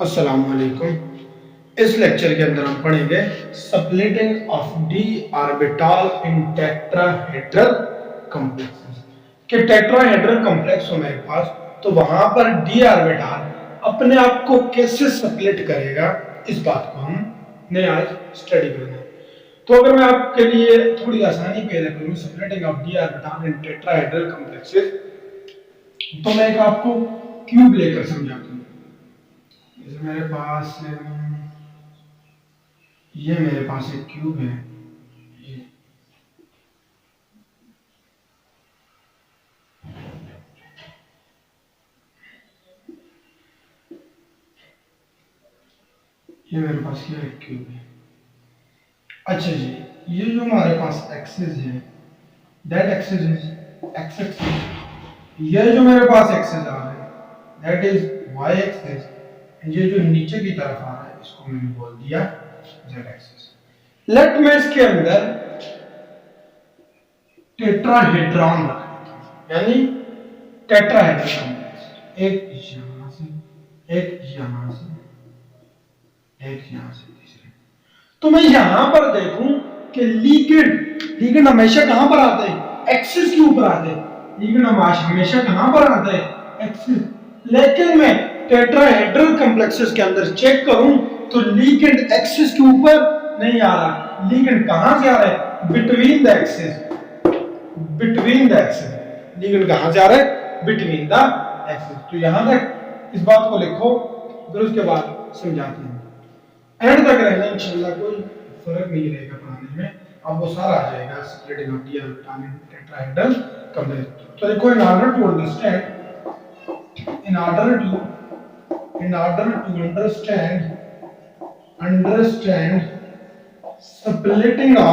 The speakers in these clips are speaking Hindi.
अस्सलाम वालेकुम। इस लेक्चर के अंदर हम पढ़ेंगे splitting of D orbital in tetrahedral complexes. कि टेट्राहेड्रल कॉम्प्लेक्स हो मेरे पास, तो वहां पर डी ऑर्बिटल अपने आप को कैसे स्प्लिट करेगा, इस बात को हमने आज स्टडी करना है। तो अगर मैं आपके लिए थोड़ी आसानी पैदा करूं splitting of D orbital in tetrahedral complexes, तो मैं एक आपको क्यूब लेकर समझाता हूं। जैसे मेरे पास एक क्यूब है। ये ये मेरे पास ये एक क्यूब है। अच्छा जी, ये जो हमारे पास एक्सिस है, that axis is x axis. ये जो मेरे पास एक्सिस आ रहा है, दैट इज वाई एक्सिस। ये जो नीचे की तरफ आ रहा है, इसको मैंने बोल दिया जेड एक्सिस। लेट मैं इसके अंदर टेट्राहेड्रॉन रख देता हूं, यानी टेट्राहेड्रल कॉम्प्लेक्स। एक यहां से, एक यहां से, एक यहां से, तीसरे। तो मैं यहां पर देखूं कि लिगेंड लिगेंड हमेशा कहां पर आते हैं? एक्सिस के ऊपर आते हैं। लिगेंड हमेशा कहां पर आते हैं? एक्सिस। लेकिन मैं टेट्राहेड्रल कॉम्प्लेक्सेस के अंदर चेक करूं तो लिगेंड एक्सिस के ऊपर नहीं आ रहा। लिगेंड कहां से आ रहा है? Between the axis. Between the axis ligand कहां से आ रहा है? Between the axis. तो यहां तक इस बात को लिखो, फिर उसके बाद समझाते हैं। एंड तक रहना, इंशाल्लाह कोई फर्क नहीं रहेगा पढ़ाने में, अब वो सारा आ जाएगा splitting of D orbital in tetrahedral complex. तो देखो, in order to understand understand splitting of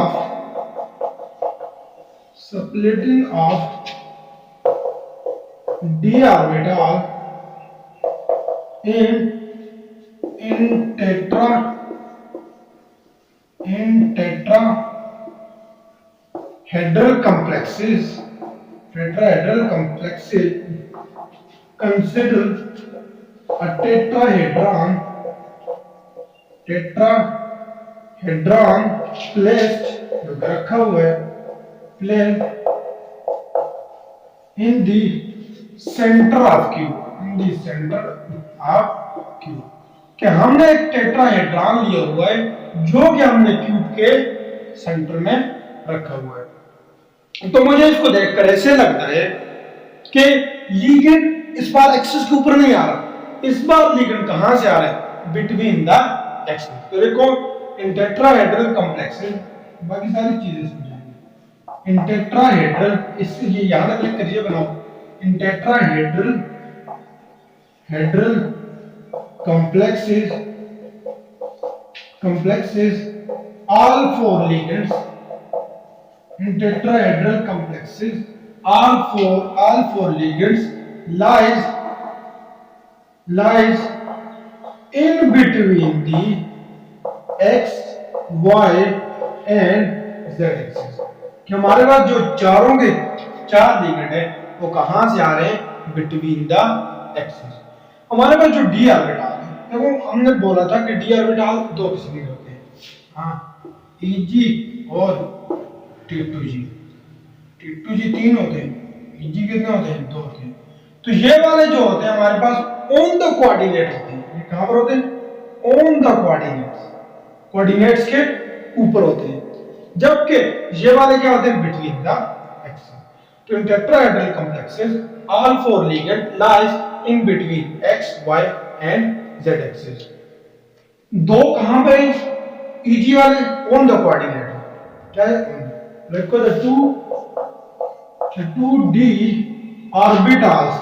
d orbital in tetrahedral complexes. Consider a tetrahedron placed, जो रखा हुआ है, placed in the center of cube. कि हमने एक टेट्राहेड्रॉन लिया हुआ है जो कि हमने क्यूब के सेंटर में रखा हुआ है। तो मुझे इसको देखकर ऐसे लगता है कि लिगेंड इस बार एक्सिस के ऊपर नहीं आ रहा, इस बार लिगेंड कहां से आ रहा है? Between the axis. तो देखो, इन टेट्राहेड्रल कॉम्प्लेक्सेस, बाकी सारी चीजें समझाएंगे। इन टेट्राहेड्रल, इससे ये याद रख कर ये बनाओ, इन tetrahedral complexes all four ligands in tetrahedral complexes all four ligands lies in between the x, y and z axis। कि हमारे पास जो चारों के चार लिगेंड है वो कहां से आ रहे हैं? Between the axis. हमारे पास जो डी ऑर्बिटल है, देखो हमने बोला था कि डी ऑर्बिटल दो किस्म के होते हैं, हाँ, ईजी और T2G। T2G 3 होते हैं, ईजी कितने होते हैं? 2 होते हैं। तो ये वाले जो होते हैं हमारे पास ऑन द कोऑर्डिनेट होते हैं। ये कहां पर होते हैं? ऑन द कोऑर्डिनेट्स के ऊपर होते हैं, जबकि ये वाले क्या होते हैं? Between the axis. तो in tetrahedral complexes all four ligand lies in between x, y and z axis। दो कहां पे? ईजी वाले ऑन द कोऑर्डिनेट, क्या है? देखो, the two d orbitals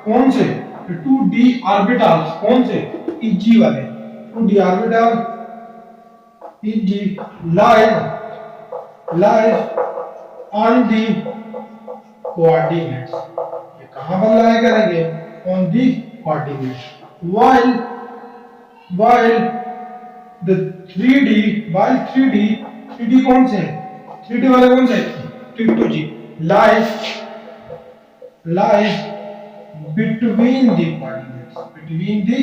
कौन से? the 2d orbitals कौन से? ईजी वाले 2d orbital easy lies on the coordinates। कहां पर लाया करेंगे? On the coordinate. while the 3D कौन से? 3D वाले कौन से? T2G lies between the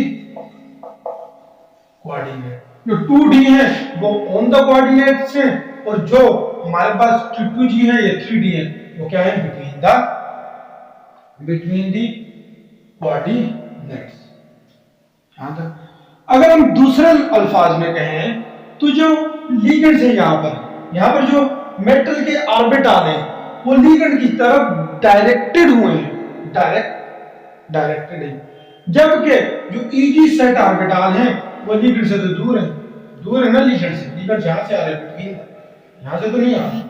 coordinate. जो 2D है वो ऑन द कोऑर्डिनेट्स है, और जो हमारे पास T2G है या 3D है वो क्या है, बिटवीन दी कोऑर्डिनेट्स। यहां तक। अगर हम दूसरे अल्फाज में कहें तो जो लिगेंड्स है यहाँ पर जो मेटल के ऑर्बिटल हैं वो लिगेंड की तरफ डायरेक्टेड हुए हैं, डायरेक्टेड है, जबकि जो Eg सेट ऑर्बिटल हैं वो लिगेंड से तो दूर है ना, लिगेंड से, लिगेंड यहां से आ रहे हैं बिटवीन, यहां से तो नहीं आ रहा।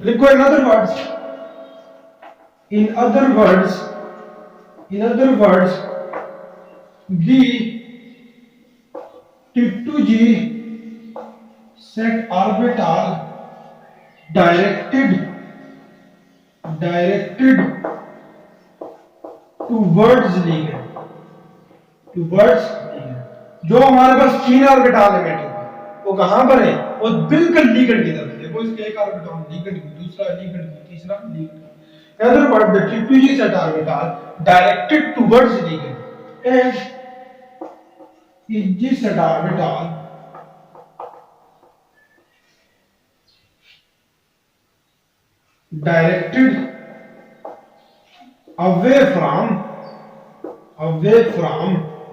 लिखो in other words the T2G set orbital directed towards ligand, जो हमारे पास 3 ऑर्बिटल है मेटल का, वो कहां पर है, वो बिल्कुल लिगेंड की तरफ। देखो इसके एक ऑर्बिटल लिगेंड, दूसरा लिगेंड, तीसरा ligand. In other words, the T2G set orbital directed towards ligand and Eg set orbital directed away from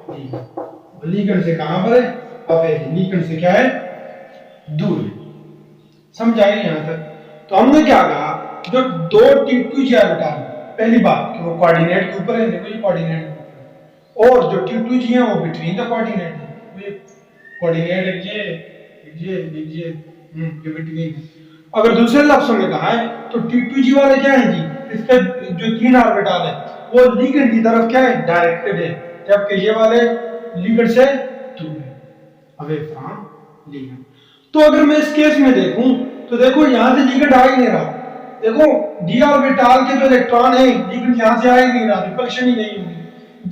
ligand। ligand से कहां पर है, अवे। ligand से क्या है, दूर है। समझाइए यहां तक। तो हमने क्या कहा, जो दो T2G ऑर्बिटल, पहली बात कि वो कोऑर्डिनेट के ऊपर है, देखो ये कोऑर्डिनेट के ऊपर, और जो T2G है वो बिटवीन द कोऑर्डिनेट है, ये कोऑर्डिनेट ये बिटवीन। अगर दूसरे लफ्जों में कहा है तो T2G वाले क्या है जी, इसके जो 3 ऑर्बिटल है वो लिगेंड की तरफ क्या है, डायरेक्टेड है, जबकि ये वाले लिगेंड से दूर है, अवे फ्रॉम लिगेंड। तो अगर मैं इस केस में देखूं तो देखो यहां से लिगेंड आ ही नहीं रहा, देखो डी ऑर्बिटल के जो इलेक्ट्रॉन है लिगेंड यहां से आ ही नहीं रहा, रिपल्शन ही नहीं होगी,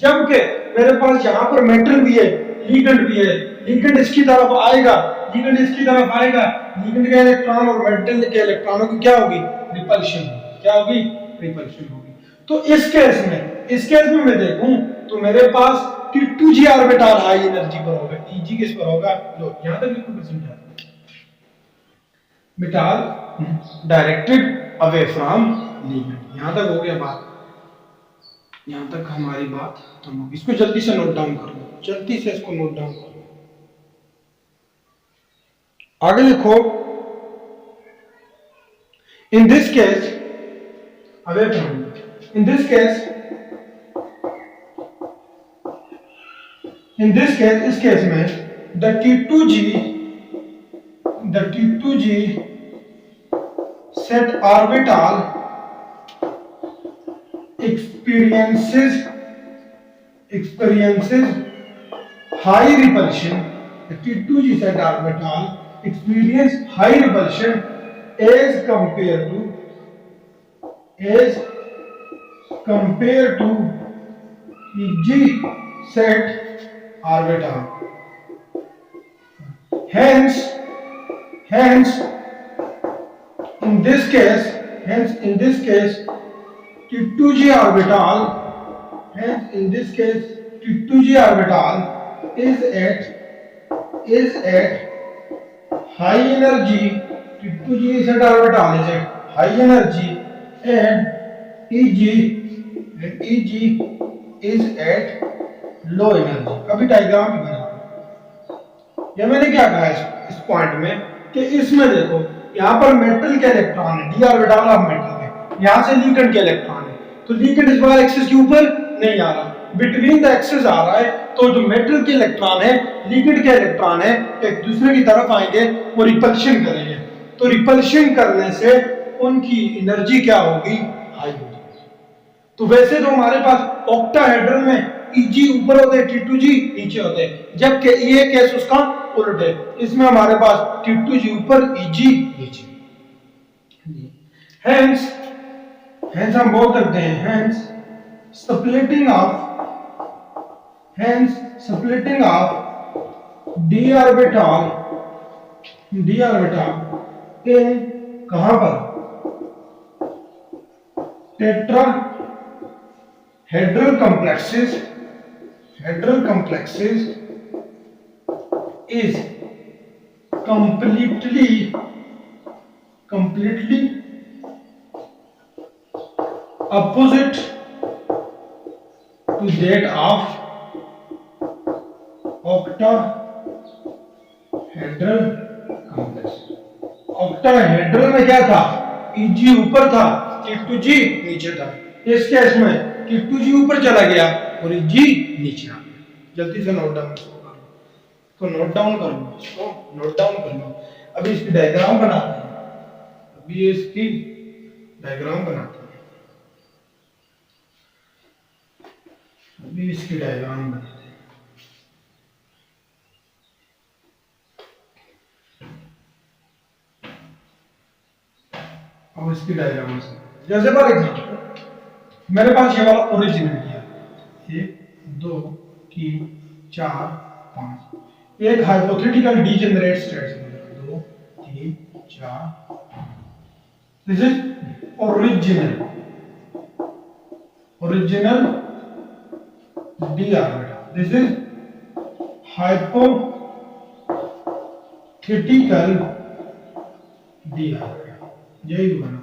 जबकि मेरे पास यहां पर मेटल भी है, लिगेंड भी है, लिगेंड इसकी तरफ आएगा, लिगेंड इसकी तरफ आएगा, लिगेंड के इलेक्ट्रॉन और मेटल के इलेक्ट्रॉनों की क्या होगी, रिपल्शन, क्या होगी, रिपल्शन होगी। तो इस केस में मैं देखूं तो मेरे पास T2G ऑर्बिटल हाई एनर्जी पर होगा, Eg किस पर होगा, लो यहां तक बिल्कुल समझा, metal directed away from ligand. यहां तक हो गया बात, यहां तक हमारी बात खत्म होगी। इसको जल्दी से नोट डाउन कर लो, जल्दी से इसको नोट डाउन कर लो। आगे लिखो, in this case away from, in this case इस केस में the T2G set orbital experiences high repulsion. The T2G set orbital experience high repulsion as compared to Eg set orbital. Hence in this case T2G orbital is at high energy. T2G set orbital is at high energy and Eg is at low energy। अभी डायग्राम भी बना, ये मैंने क्या कहा इस पॉइंट में कि इसमें देखो यहाँ पर मेटल के इलेक्ट्रॉन है, डी ऑर्बिटल ऑफ मेटल के, यहाँ से लिगेंड के इलेक्ट्रॉन है, तो लिगेंड इस बार एक्सिस के ऊपर नहीं आ रहा, बिटवीन द एक्सिस आ रहा है, तो जो मेटल के इलेक्ट्रॉन है, लिगेंड के इलेक्ट्रॉन है, एक दूसरे की तरफ आएंगे, वो रिपल्शन करेंगे, तो रिपल्शन करने से उनकी एनर्जी क्या होगी, हाई होगी। तो वैसे तो हमारे पास ऑक्टाहेड्रल में Eg ऊपर होते हैं, T2G नीचे होते हैं, जबकि ये केस उसका उल्ट है, इसमें हमारे पास T2G ऊपर Eg नीचे। Hence हम बोल सकते हैं hence splitting of d orbital in कहां पर, tetrahedral complexes is completely opposite to that of octahedral complex. Octahedral में क्या था? Eg ऊपर था, T2G नीचे था। इस केस में T2G ऊपर चला गया और Eg नीचे आ गया। जल्दी से नोट डाउन इसको कर लो, तो नोट डाउन कर लो, इसको नोट डाउन कर लो। अभी इसकी डायग्राम बनाते हैं, अभी इसकी डायग्राम बनाते हैं, अभी इसकी डायग्राम बनाते हैं। अब इसकी डायग्राम से जैसे फॉर एग्जांपल मेरे पास ये वाला ओरिजिन लिया, 1 2 3 4 5, एक hypothetical degenerate state 2 3 4 5, this is original D orbital, this is hypothetical D orbital, यही बना।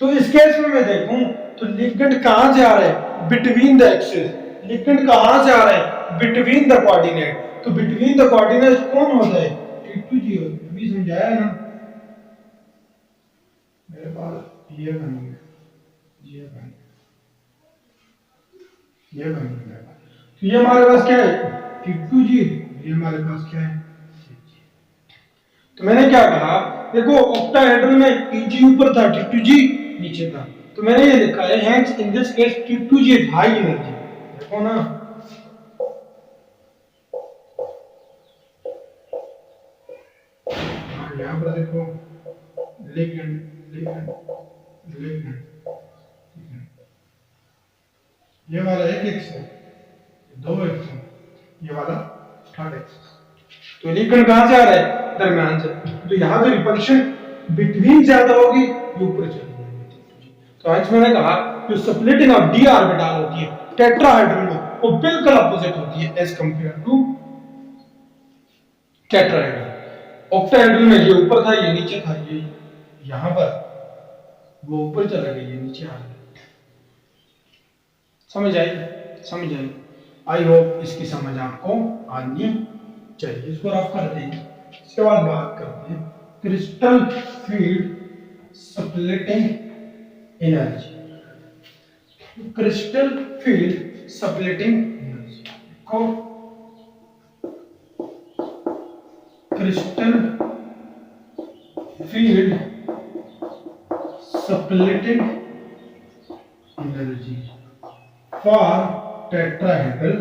तो इस केस में मैं देखूं तो लिगेंड कहां से आ रहा है? Between the axis. लिगेंड कहां से आ रहा है? Between the coordinate. तो बिटवीन द कोऑर्डिनेट कौन होता है? T2G होता है। अभी समझाया ना मेरे पास, ये बन गया, ये बन गया, ये बन गया। तो ये हमारे पास क्या है? T2G। ये हमारे पास क्या है? तो मैंने क्या कहा, देखो ऑक्टाहेड्रल में Eg ऊपर था, T2G नीचे था, तो मैंने ये लिखा है hence in this case T2G is high energy. देखो ना, यहां पर देखो लिगेंड लिगेंड लिगेंड, ये वाला एक एक्स है, दो एक्स है, ये वाला थर्ड एक्स। तो लिगेंड कहां से आ रहा है? दरम्यान से। तो यहां पे रिपल्शन बिटवीन ज्यादा होगी, ये ऊपर चली जाएगी। तो आज मैंने कहा जो स्प्लिटिंग ऑफ डी ऑर्बिटल होती है टेट्राहेड्रल में, वो बिल्कुल अपोजिट होती है as compare to tetrahedral. Octahedral में ये ऊपर था, ये नीचे था, ये यहां पर वो ऊपर चला गया, ये नीचे आ गया। समझ आई? समझ आई? आई होप इसकी समझ आपको आनी चाहिए। इसको रफ कर देंगे, इसके बाद बात करते हैं crystal field splitting energy. Crystal field splitting energy को crystal field splitting energy for tetrahedral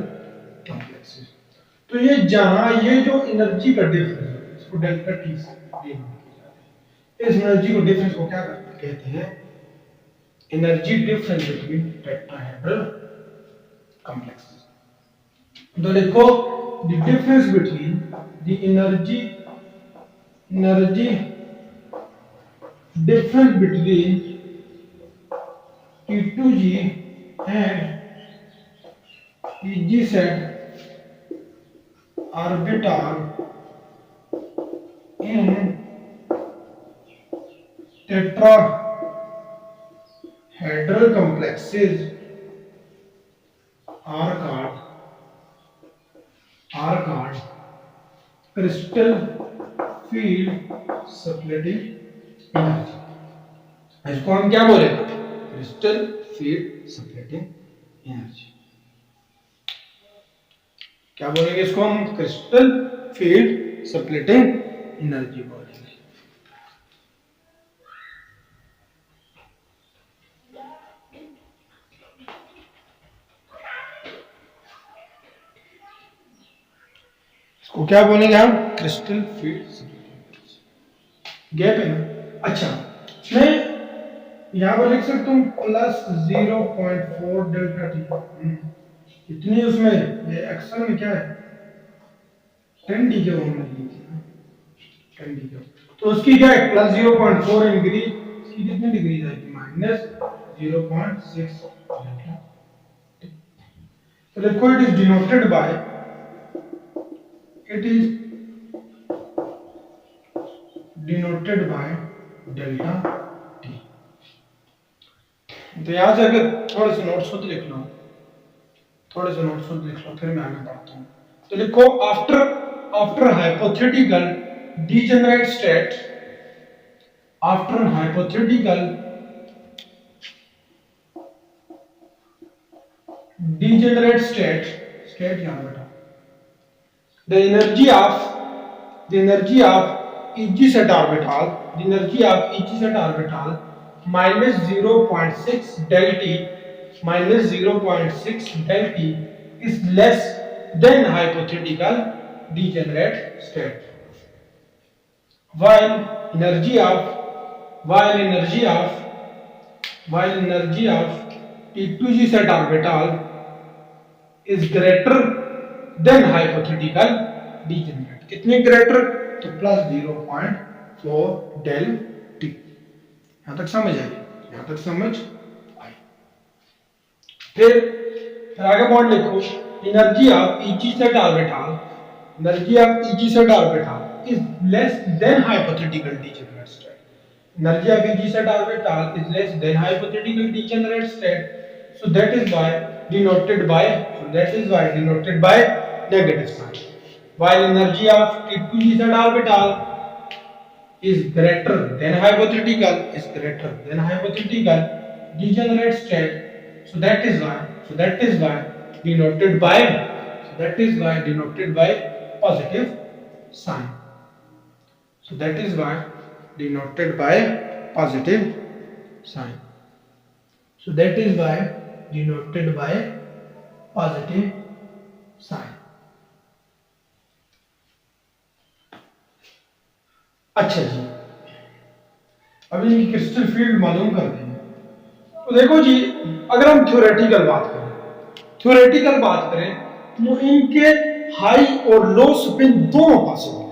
complexes. तो ये जहां ये जो एनर्जी का डिफरेंस है, इसको डेल्टा टी से डिनोट किया जाता है। इस एनर्जी को डिफरेंस को क्या कहते हैं? Energy difference between tetrahedral complexes. तो देखो the difference between the energy difference between T2G and EG set orbital in tetrahedral complexes are called crystal field splitting energy. इसको हम क्या बोलेंगे? Crystal field splitting energy. क्या बोलेंगे इसको हम? क्रिस्टल फील्ड स्प्लिटिंग एनर्जी बोलेंगे। इसको क्या बोलेंगे हम? Crystal field splitting. गैप है ना? अच्छा, मैं यहां पर लिख सकता हूं प्लस 0.4 डेल्टा टी। इतनी उसमें ये एक्सल में क्या है? 10 डी के ओम में ली थी, 10 डी के। तो उसकी क्या है? प्लस 0.4 इंक्रीज, इसकी कितनी डिग्री आएगी? Minus 0.6 delta T. तो देखो it is denoted by, it is denoted by delta T. तो यहां से अगर थोड़े से नोट्स खुद लिख लो, थोड़े से नोट्स खुद लिख लो, फिर मैं आगे बढ़ता हूं। तो लिखो after hypothetical degenerate state, after hypothetical degenerate state याद बेटा, the energy of each set orbital, the energy of each set orbital minus 0.6 del t, minus 0.6 del t is less than hypothetical degenerate state, while energy of T2G set orbital is greater than hypothetical degenerate। कितने ग्रेटर? तो प्लस 0.4 डेल टी। यहां तक समझ आई? यहां तक समझ आई। फिर आगे पॉइंट लिखो, energy of each set orbital, energy of each set orbital is less than hypothetical degenerate state. Energy of each set orbital is less than hypothetical degenerate state, so that is why denoted by negative sign. While energy of T2G set orbital is greater than hypothetical degenerate state, so that is why denoted by positive sign. So that is why denoted by positive sign. So that is why denoted by positive sign. अच्छा जी, अब इनकी क्रिस्टल फील्ड मालूम करते हैं। तो देखो जी, अगर हम थ्योरेटिकल बात करें तो इनके हाई और लो स्पिन दोनों पॉसिबल है,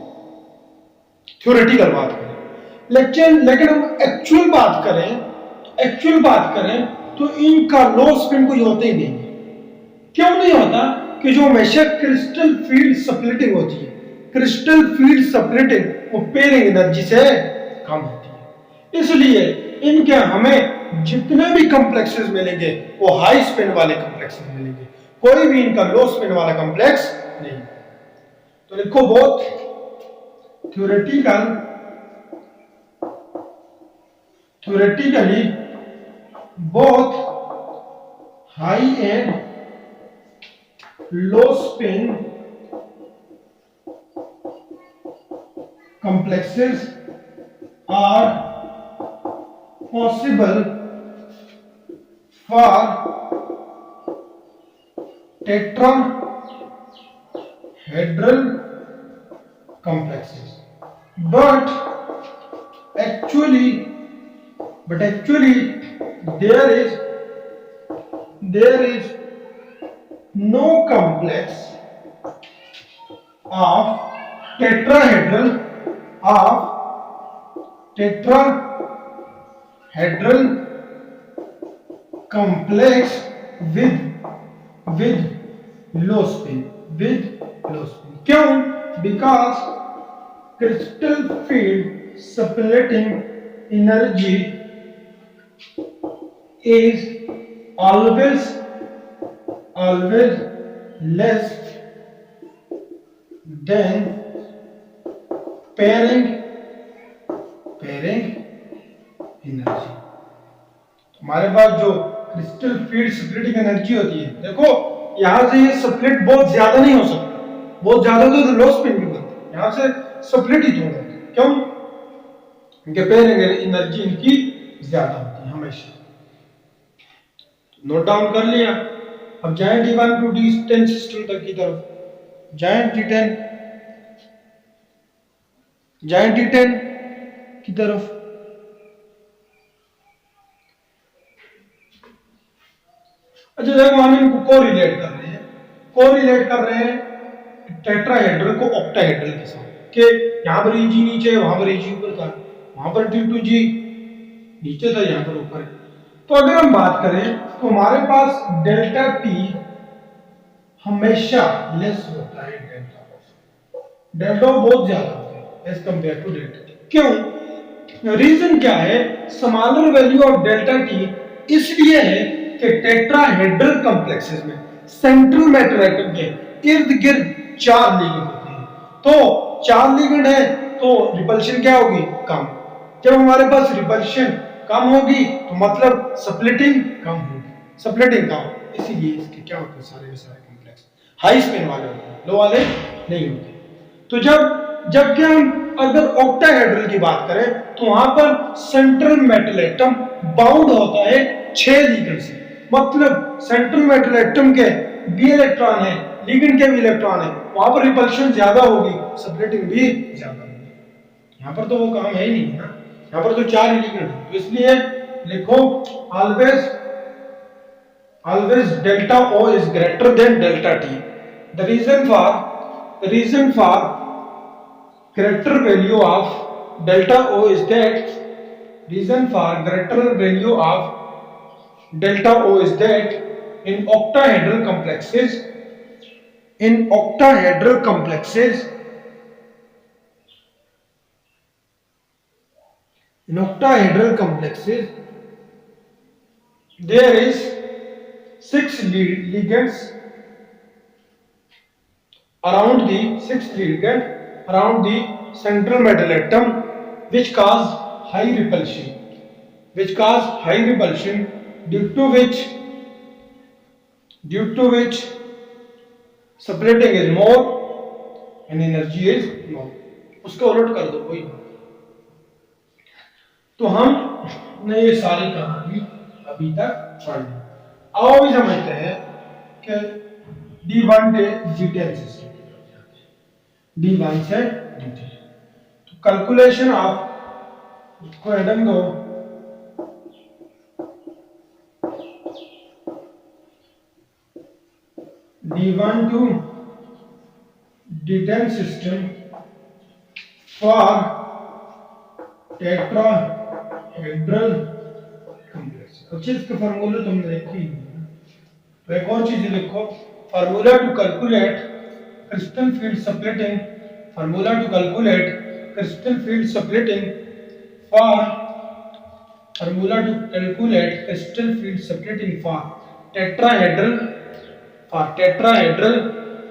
थ्योरेटिकल बात करें। लेकिन हम एक्चुअल बात करें तो इनका लो स्पिन कुछ होता ही नहीं है। क्यों नहीं होता? कि जो हमेशा क्रिस्टल फील्ड स्प्लिटिंग होती है, क्रिस्टल फील्ड स्प्लिटिंग वो पेयरिंग एनर्जी से कम होती है, इसलिए इनके हमें जितने भी कॉम्प्लेक्सेस मिलेंगे वो हाई स्पिन वाले कॉम्प्लेक्सेस मिलेंगे, कोई भी इनका लो स्पिन वाला कॉम्प्लेक्स नहीं। तो देखो, बहुत theoretically both high and low spin complexes are possible for tetrahedral complexes, but actually there is no complex of tetrahedral complex with low spin, क्यों? Because crystal field splitting energy is always less than pairing energy. हमारे पास जो क्रिस्टल फील्ड स्प्लिटिंग एनर्जी होती है, देखो यहां से ये स्प्लिट बहुत ज्यादा नहीं हो सकता, बहुत ज्यादा तो लो स्पिन भी बनती है, यहां से स्प्लिट ही थोड़ा होता है। क्यों? इनके पेयरिंग एनर्जी इनकी ज्यादा होती है हमेशा। नोट डाउन कर लिया। अब जाएं D1 टू D10 सिस्टम तक की तरफ, जाएं D10 की तरफ। अच्छा देखो, हम इनको कोरिलेट कर रहे हैं टेट्राहेड्रल को ऑक्टाहेड्रल के साथ, कि यहां पर Eg नीचे है, वहां पर Eg ऊपर था, वहां पर T2G नीचे था, यहां पर ऊपर है। तो अगर हम बात करें तो हमारे पास डेल्टा टी हमेशा लेस होता है डेल्टा बहुत ज्यादा होता है as compare to delta T. क्यों? रीजन क्या है? Smaller value of delta T इसलिए है कि टेट्राहेड्रल कॉम्प्लेक्सेस में सेंट्रल मेटल एटम के इर्द गिर्द 4 लिगेंड होते हैं। तो 4 लिगेंड है तो रिपल्शन क्या होगी? कम। जब हमारे पास रिपल्शन कम होगी तो मतलब स्प्लिटिंग कम होगी, स्प्लिटिंग कम, इसीलिए इसके क्या होते हैं सारे के सारे कॉम्प्लेक्स हाई स्पिन वाले होते हैं, लो वाले नहीं होते। तो जबकि हम अगर ऑक्टाहेड्रल की बात करें तो वहां पर सेंट्रल मेटल एटम बाउंड होता है 6 लिगेंड से, मतलब सेंट्रल मेटल एटम के भी इलेक्ट्रॉन है, लिगेंड के भी इलेक्ट्रॉन है, वहां पर रिपल्शन ज्यादा होगी, स्प्लिटिंग भी ज्यादा होगी। यहाँ पर तो वो काम है ही नहीं ना, यहाँ पर तो 4 ही लिगेंड है, तो इसलिए लिखो always delta O is greater than delta T. The reason for greater value of delta O is that in octahedral complexes there is 6 ligands around the central metal atom which cause high repulsion due to which splitting is more and energy is more। उसको उलट कर दो कोई। तो हमने ये सारी कहानी अभी तक पढ़ ली। आओ भी समझते हैं कि D1 से D10 सिस्टम, D1 से D10, तो कैलकुलेशन ऑफ इसको एडम दो, D1 to D10 system for tetrahedral complex. अच्छे इसके फार्मूले तुमने देखे ही हैं। तो एक और चीज लिखो, formula to calculate crystal field splitting for tetrahedral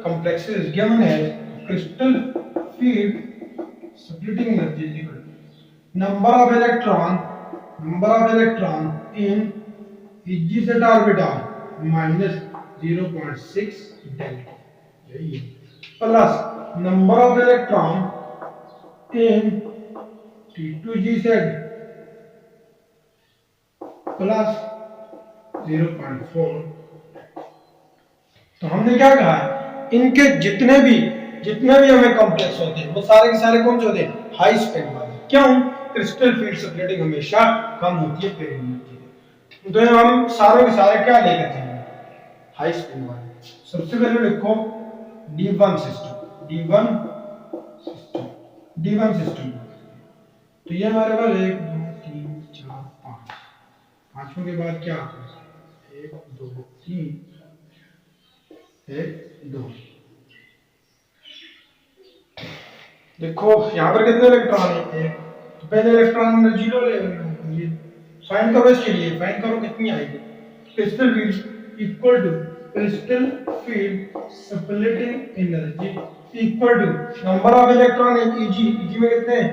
complexes is given as crystal field splitting energy is equal to number of electron in each set orbital minus 0.6 delta, यही है, plus number of electron in T2G set plus 0.4। तो हमने क्या कहा है, इनके जितने भी हमें कॉम्प्लेक्स होते हैं वो सारे के सारे कौन से होते हैं? हाई स्पिन वाले। क्यों? क्रिस्टल फील्ड स्प्लिटिंग हमेशा कम होती है, पेरियड। तो हम सारे के सारे क्या लेकर चलेंगे? हाई स्पिन वाले। सबसे पहले लिखो D1 सिस्टम। तो ये हमारे पास 1 2 3 4 5, पांचों के बाद क्या आता है? 1 2 3 1 2। देखो यहाँ पर कितने इलेक्ट्रॉन है? एक। तो पहले इलेक्ट्रॉन में 0 ले ये फाइंड करो, इसके लिए फाइंड करो कितनी आएगी। Crystal field equal to crystal field splitting energy equal to number of electron in Eg में कितने हैं?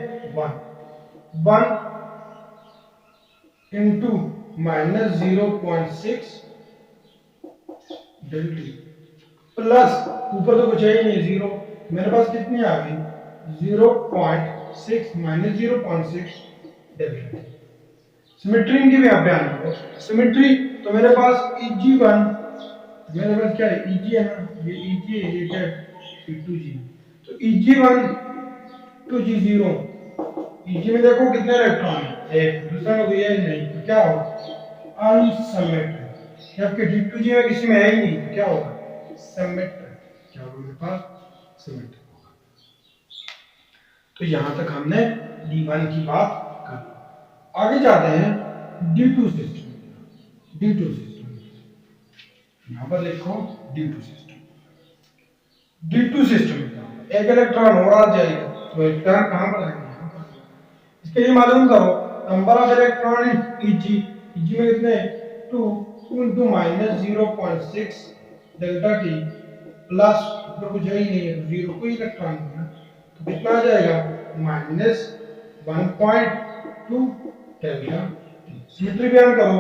1 इनटू माइनस 0.6 डेल्टा प्लस ऊपर तो कुछ है ही नहीं, 0, मेरे पास कितनी आ गई? 0.6 माइनस 0.6 डेल्टा। सिमेट्री की भी आप ध्यान रखो, सिमेट्री तो मेरे पास Eg1, मेरे पास क्या है? Eg है ना, ये Eg है, ये क्या है? T2G। तो Eg1 to G0, Eg में देखो कितने इलेक्ट्रॉन है? एक। दूसरा में ये नहीं, तो क्या होगा? अनसिमेट्रिक। जबकि T2G में किसी में है ही नहीं, तो क्या होगा? सिमेट्रिक। क्या होगा मेरे पास? सिमेट्रिक होगा। तो यहां तक हमने D1 की बात कर। आगे जाते हैं D2 सिस्टम। यहां पर लिखो D2 सिस्टम। एक इलेक्ट्रॉन और आ जाएगा तो इलेक्ट्रॉन कहां पर आएंगे? यहां पर। इसके लिए मालूम करो number of electron in Eg, Eg में कितने हैं 2 into minus 0.6 delta T plus ऊपर कुछ है ही नहीं है तो जीरो कोई इलेक्ट्रॉन नहीं है ना, तो कितना आ जाएगा माइनस 1.2 डेल्टा टी। सिमेट्री बयान करो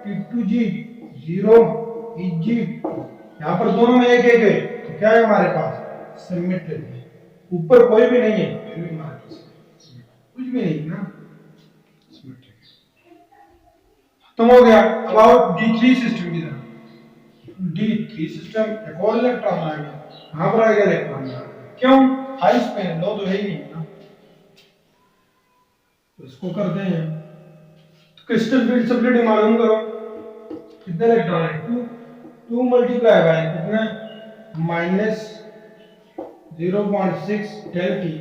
P2G 0 Eg, यहाँ पर दोनों में एक एक है तो क्या है हमारे पास सिमेट्री, ऊपर कोई भी नहीं है फिर भी हमारे पास कुछ भी नहीं ना सिमेट्री। खत्म हो गया। अब आओ D3 सिस्टम की तरफ। D3 सिस्टम एक और इलेक्ट्रॉन आ गया, कहां पर आ गया इलेक्ट्रॉन, क्यों हाई स्पिन लो तो है ही नहीं ना, तो इसको करते हैं तो क्रिस्टल फील्ड स्टेबिलिटी मालूम करो कितने इलेक्ट्रॉन है 2 2 मल्टीप्लाई बाय कितना माइनस 0.6 डेल टी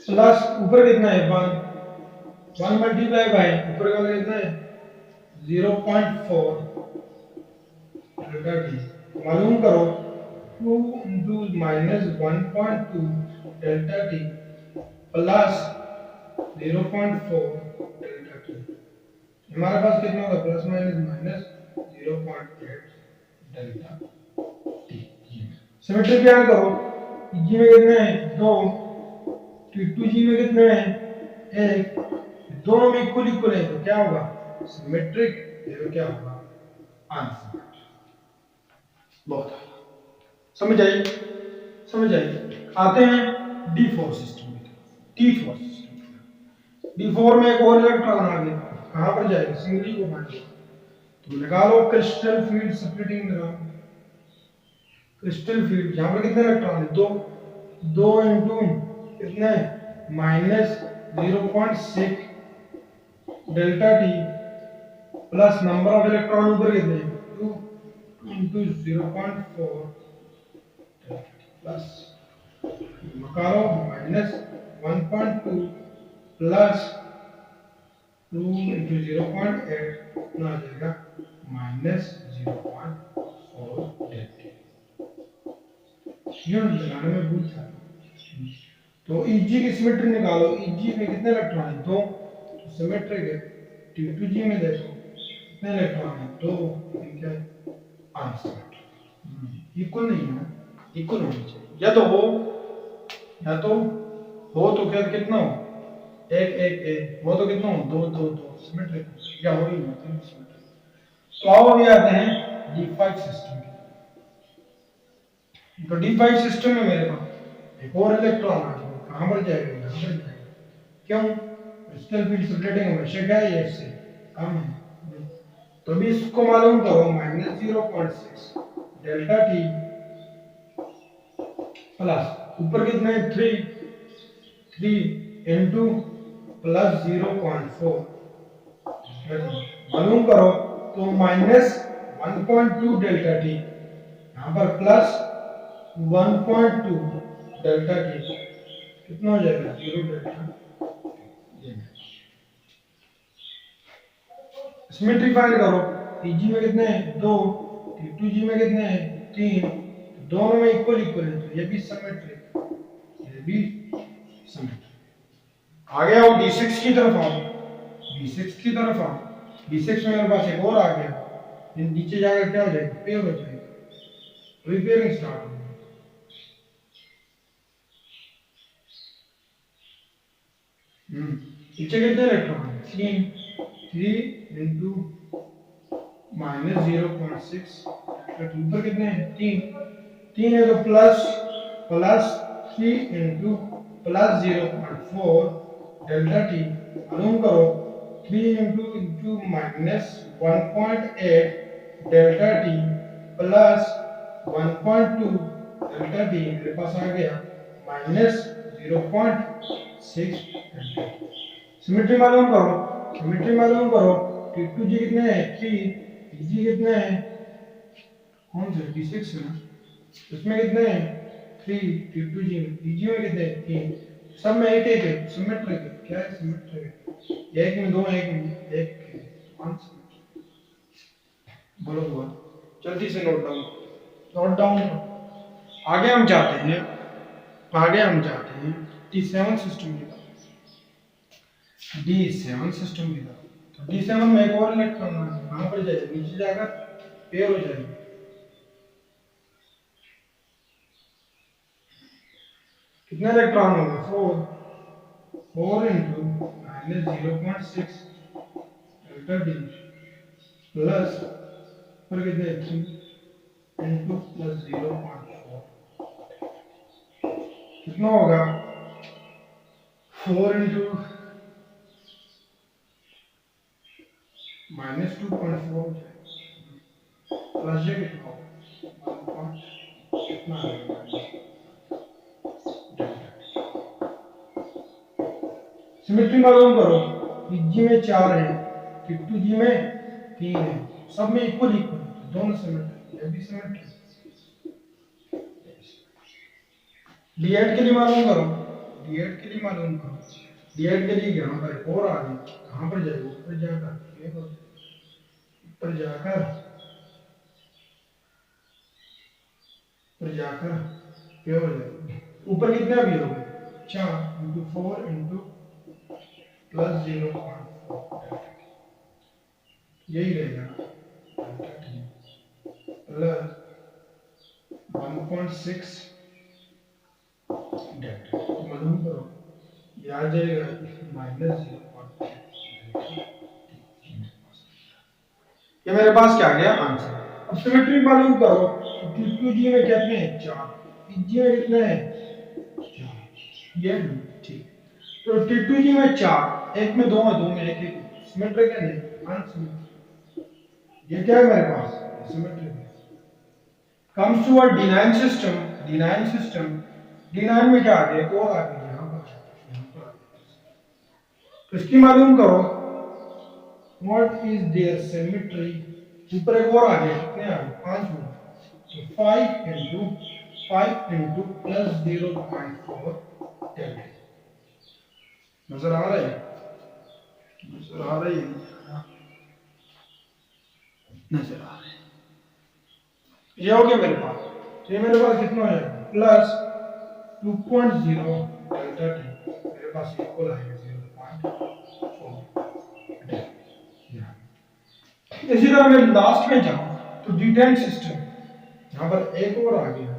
प्लस ऊपर कितना है 1 मल्टीप्लाई बाय ऊपर का कितना है 0.4 डेल्टा टी मालूम करो 2 into minus 1.2 delta T plus 0.4 delta T, हमारे पास कितना होगा plus minus minus 0.8 delta T. Symmetry क्या करो जी में कितने हैं 2 T2G में कितने हैं 1, दोनों में इक्वल इक्वल है तो क्या होगा सिमेट्रिक, फिर क्या होगा आंसर। बहुत समझ आई, समझ आई। आते हैं D4 सिस्टम की तरफ। D4 सिस्टम, D4 में एक और इलेक्ट्रॉन आ गया, कहां पर जाएगा सिंगली को मानेगा तो निकालो crystal field splitting graph. Crystal field यहां पर कितने इलेक्ट्रॉन है 2 2 इनटू कितने minus 0.6 delta T plus number of electron ऊपर कितने 2 इनटू 0.4 प्लस निकालो माइनस 1.2 प्लस 2 इनटू 0.8 कितना आ जाएगा माइनस 0.4 डेल्टा। यूनिट लगाने में भूल था तो Eg की सिमेट्री निकालो, Eg में कितने इलेक्ट्रॉन है 2 तो सिमेट्रिक है। T2G में देखो कितने इलेक्ट्रॉन है 2, क्या है आंसर इक्वल नहीं है ना, इक्वल होना चाहिए या तो हो क्या कितना हो 1 1 1 हो तो कितना हो 2 2 2 सिमेट्रिक या हो ही नहीं सिमेट्रिक। तो आओ अभी आते हैं D5 सिस्टम की। तो D5 सिस्टम में मेरे पास एक और इलेक्ट्रॉन आ गया, कहां पर जाएगा यहां पर जाएगा, क्यों क्रिस्टल फील्ड स्प्लिटिंग हमेशा क्या है इससे कम है, तो भी इसको मालूम करो माइनस 0.6 डेल्टा टी प्लस ऊपर कितना है 3 इनटू प्लस 0.4 मालूम करो तो माइनस 1.2 डेल्टा टी यहां पर प्लस 1.2 डेल्टा टी कितना हो जाएगा 0 डेल्टा। सिमेट्री फाइंड करो Eg में कितने हैं 2 T2G में कितने हैं 3, दोनों में इक्वल इक्वल है तो ये भी सिमेट्रिक, ये भी सिमेट्रिक। आगे आओ D6 की तरफ आओ, D6 की तरफ आओ। D6 में मेरे पास एक और आ गया, नीचे जाकर क्या हो जाएगा पेयर हो जाएगा, रिपेयरिंग स्टार्ट हो जाएगा। नीचे कितने इलेक्ट्रॉन है 3 इनटू माइनस 0.6 ऊपर कितने हैं 3 है तो plus 3 into plus 0.4 delta T मालूम करो 3 into minus 1.8 delta T plus 1.2 delta T मेरे पास आ गया माइनस 0.6 डेल्टा। सिमेट्री मालूम करो, सिमेट्री मालूम करो T2G कितने हैं 3, Tg कितने हैं कौन से D6 है ना, इसमें कितने हैं 3 T2G में, Tg में कितने हैं 3, सब में एक एक है सिमेट्रिक है, क्या है सिमेट्रिक है, एक में 2 एक में 1 कौन सिमेट्रिक बोलो बोलो जल्दी से नोट डाउन करो। आगे हम जाते हैं D7 सिस्टम की तरफ। D7 सिस्टम की तरफ, तो D7 में एक और इलेक्ट्रॉन कहाँ पर जाएगा, नीचे जाकर पेयर हो जाएगा। कितने इलेक्ट्रॉन होंगे, 4 into minus 0.6 delta D plus पर कितने 3 इंटू प्लस 0.4 कितना होगा 4 इंटू माइनस 2.4 प्लस ये कितना होगा 1. कितना आएगा सिमेट्री मालूम करो, जी में 4 है, T2 जी में 3 है, सब में इक्वल दोनों सिमेट्री, ये भी सिमेट्री। D8 के लिए मालूम करो, D8 के लिए मालूम करो, D8 के लिए यहाँ पर और आगे कहाँ पर जाएगा, ऊपर जाकर ऊपर जाकर ऊपर जाकर क्या हो जाएगा, ऊपर कितना भी हो गया 4 इंटू 4 इंटू प्लस 0.4 यही रहेगा प्लस 1.6 डेल्टा, मालूम करो ये आ जाएगा माइनस 0.5। ये मेरे पास क्या आ गया आंसर। अब सिमेट्री मालूम करो, T2G में कितने हैं 4, G में कितने हैं 4, ये ठीक। तो T2G में 4, एक में 2 है, 2 में 1 है, सिमेट्री क्या नहीं अनसिमेट्री। ये क्या है मेरे पास symmetry. Comes to a D9 system, D9 में क्या आ गया, एक और आ गया यहाँ पर तो इसकी मालूम करो व्हाट इज देयर सिमेट्री। ऊपर एक और आ गया, कितने आ गए 5 में, तो 5 इंटू प्लस 0.4 डेल्टा। नजर आ रहा है, नजर आ रही है, नजर आ रहा है। ये हो गया मेरे पास, तो ये मेरे पास कितना हो जाएगा प्लस 2.0 डेल्टा टी, मेरे पास इक्वल आएगा 0.4 डेल्टा। इसी तरह मैं लास्ट में जाऊं तो D10 सिस्टम, यहाँ पर एक और आ गया,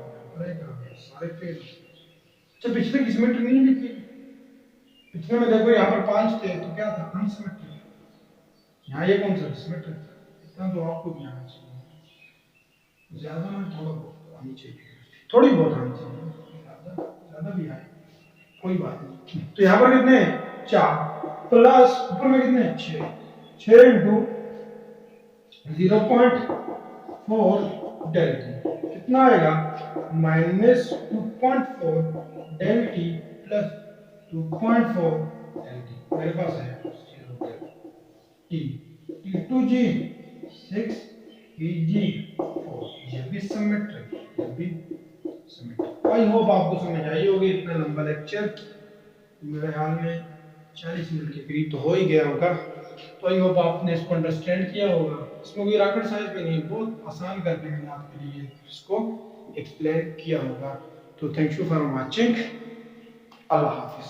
सारे फेल। अच्छा पिछले की सिमेट्री नहीं लिखी, पिछले में देखो यहाँ पर 5 थे तो क्या था अनसिमेट्री, यहाँ ये कौन सा सिमेट्री था। इतना तो आपको भी आना चाहिए, ज्यादा ना थोड़ा बहुत आनी चाहिए, थोड़ी बहुत आनी चाहिए, ज्यादा भी आए कोई बात नहीं। तो यहाँ पर कितने 4 प्लस ऊपर में कितने 6 इंटू 0.4 डेल्टा कितना आएगा माइनस 2.4 डेल्टी प्लस 2.4 डेल्टी, मेरे पास है 0 टी T2G 6 Pg 4, ये भी सिमेट्रिक, ये भी सिमेट्रिक। आई होप आपको समझ आई होगी। इतना लंबा लेक्चर मेरे ख्याल में 40 मिनट के करीब तो हो ही गया होगा, तो आई होप आपने इसको अंडरस्टैंड किया होगा। इसमें कोई रॉकेट साइंस भी नहीं, बहुत आसान करके मैंने आपके लिए इसको एक्सप्लेन किया होगा। तो thank you for watching, Allah Hafiz.